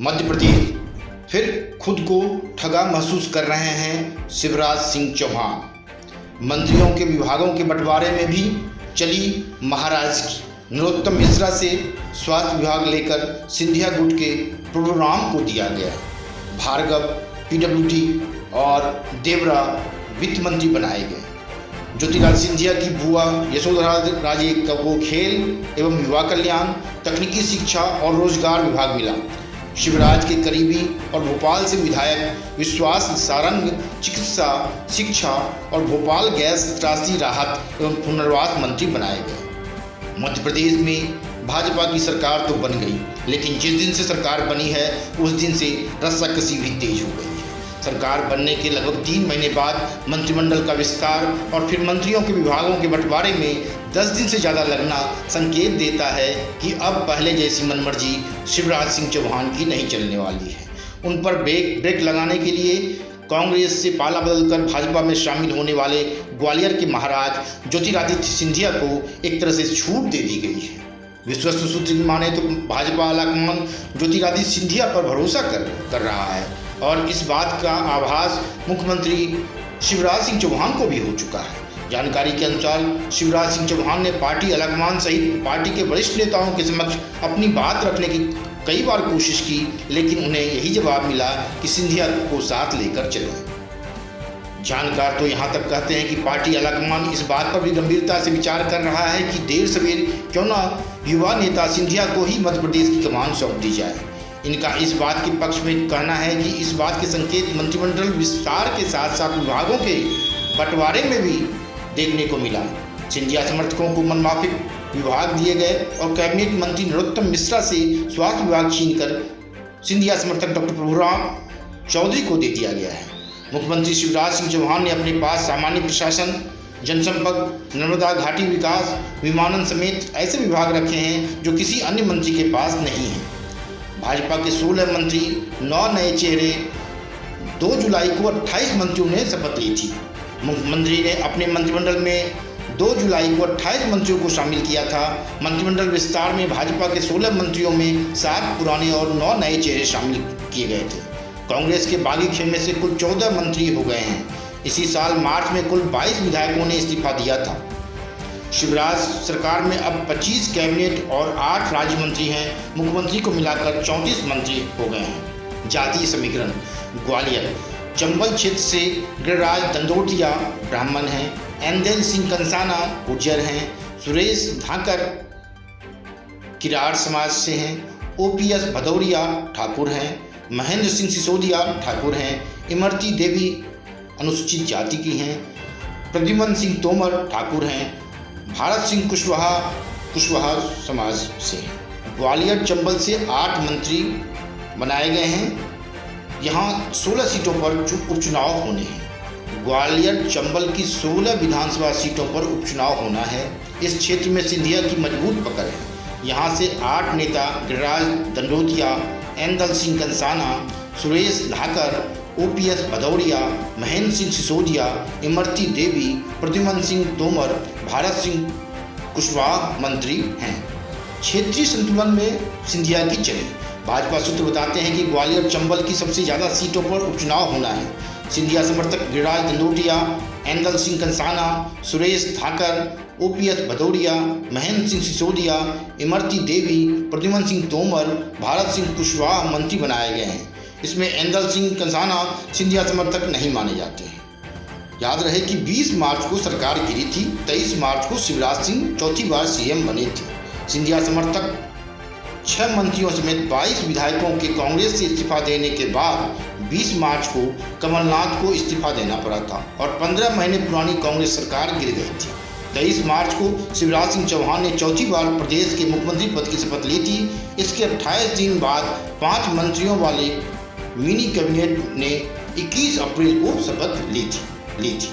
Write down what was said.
मध्य प्रदेश फिर खुद को ठगा महसूस कर रहे हैं शिवराज सिंह चौहान। मंत्रियों के विभागों के बंटवारे में भी चली महाराज की। नरोत्तम मिश्रा से स्वास्थ्य विभाग लेकर सिंधिया गुट के प्रोग्राम को दिया गया। भार्गव पीडब्ल्यूडी और देवरा वित्त मंत्री बनाए गए। ज्योतिरादित्य सिंधिया की बुआ यशोधरा राजे को खेल एवं युवा कल्याण, तकनीकी शिक्षा और रोजगार विभाग मिला। शिवराज के करीबी और भोपाल से विधायक विश्वास सारंग चिकित्सा, शिक्षा और भोपाल गैस त्रासदी राहत एवं पुनर्वास मंत्री बनाए गए। मध्य प्रदेश में भाजपा की सरकार तो बन गई, लेकिन जिस दिन से सरकार बनी है उस दिन से रस्साकसी भी तेज हो गई है। सरकार बनने के लगभग 3 महीने बाद मंत्रिमंडल का विस्तार और फिर मंत्रियों के विभागों के बंटवारे में 10 दिन से ज़्यादा लगना संकेत देता है कि अब पहले जैसी मनमर्जी शिवराज सिंह चौहान की नहीं चलने वाली है। उन पर ब्रेक लगाने के लिए कांग्रेस से पाला बदलकर भाजपा में शामिल होने वाले ग्वालियर के महाराज ज्योतिरादित्य सिंधिया को एक तरह से छूट दे दी गई है। विश्वस्त सूत्र माने तो भाजपा आलाकमान ज्योतिरादित्य सिंधिया पर भरोसा कर रहा है और इस बात का आभास मुख्यमंत्री शिवराज सिंह चौहान को भी हो चुका है। जानकारी के अनुसार शिवराज सिंह चौहान ने पार्टी आलाकमान सहित पार्टी के वरिष्ठ नेताओं के समक्ष अपनी बात रखने की कई बार कोशिश की, लेकिन उन्हें यही जवाब मिला कि सिंधिया को साथ लेकर चले। जानकार तो यहाँ तक कहते हैं कि पार्टी आलाकमान इस बात पर भी गंभीरता से विचार कर रहा है कि देर सवेर क्यों न युवा नेता सिंधिया को ही मध्य प्रदेश की कमान सौंप दी जाए। इनका इस बात के पक्ष में कहना है कि इस बात के संकेत मंत्रिमंडल विस्तार के साथ साथ विभागों के बंटवारे में भी देखने को मिला। सिंधिया समर्थकों को मनमाफिक विभाग दिए गए और कैबिनेट मंत्री नरोत्तम मिश्रा से स्वास्थ्य विभाग छीनकर सिंधिया समर्थक डॉक्टर प्रभुराम चौधरी को दे दिया गया है। मुख्यमंत्री शिवराज सिंह चौहान ने अपने पास सामान्य प्रशासन, जनसंपर्क, नर्मदा घाटी विकास, विमानन समेत ऐसे विभाग रखे हैं जो किसी अन्य मंत्री के पास नहीं है। भाजपा के 16 मंत्री, 9 नए चेहरे, 2 जुलाई को 28 मंत्रियों ने शपथ ली थी। मुख्यमंत्री ने अपने मंत्रिमंडल में 2 जुलाई को 28 मंत्रियों को शामिल किया था। मंत्रिमंडल विस्तार में भाजपा के 16 मंत्रियों में 7 पुराने और 9 नए चेहरे शामिल किए गए थे। कांग्रेस के बागी खेमे से कुल 14 मंत्री हो गए हैं। इसी साल मार्च में कुल 22 विधायकों ने इस्तीफा दिया था। शिवराज सरकार में अब 25 कैबिनेट और 8 राज्य मंत्री हैं। मुख्यमंत्री को मिलाकर 34 मंत्री हो गए हैं। जातीय समीकरण: ग्वालियर चंबल क्षेत्र से गिरिराज दंडोतिया ब्राह्मण हैं, एंदेल सिंह कंसाना गुर्जर हैं, सुरेश धाकर किरार समाज से हैं, ओपीएस भदौरिया ठाकुर हैं, महेंद्र सिंह सिसोदिया ठाकुर हैं, इमरती देवी अनुसूचित जाति की हैं, प्रद्युमन सिंह तोमर ठाकुर हैं, भारत सिंह कुशवाहा समाज से। ग्वालियर चंबल से 8 मंत्री बनाए गए हैं। यहाँ 16 सीटों पर उपचुनाव होने हैं। ग्वालियर चंबल की 16 विधानसभा सीटों पर उपचुनाव होना है। इस क्षेत्र में सिंधिया की मजबूत पकड़ है। यहाँ से 8 नेता गिरिराज दंडोतिया, एंदल सिंह कंसाना, सुरेश धाकर, ओपीएस भदौरिया, महेंद्र सिंह सिसोदिया, इमरती देवी, प्रद्युमन सिंह तोमर, भारत सिंह कुशवाहा मंत्री हैं। क्षेत्रीय संतुलन में सिंधिया की चली। भाजपा सूत्र बताते हैं कि ग्वालियर चंबल की सबसे ज़्यादा सीटों पर उपचुनाव होना है। सिंधिया समर्थक गिरिराज दंडोतिया, एंदल सिंह कंसाना, सुरेश धाकर, ओपीएस भदौरिया, महेंद्र सिंह सिसोदिया, इमरती देवी, प्रद्युमन सिंह तोमर, भारत सिंह कुशवाहा मंत्री बनाए गए हैं। इसमें एंदल सिंह कंसाना सिंधिया समर्थक नहीं माने जाते हैं। याद रहे कि 20 मार्च को सरकार गिरी थी। 23 मार्च को शिवराज सिंह चौथी बार सीएम बने थे। सिंधिया समर्थक 6 मंत्रियों समेत 22 विधायकों के कांग्रेस से इस्तीफा देने के बाद 20 मार्च को कमलनाथ को इस्तीफा देना पड़ा था और 15 महीने पुरानी कांग्रेस सरकार गिर गई थी। 23 मार्च को शिवराज सिंह चौहान ने चौथी बार प्रदेश के मुख्यमंत्री पद की शपथ ली थी। इसके 28 दिन बाद 5 मंत्रियों वाले मिनी कैबिनेट ने 21 अप्रैल को शपथ ली थी।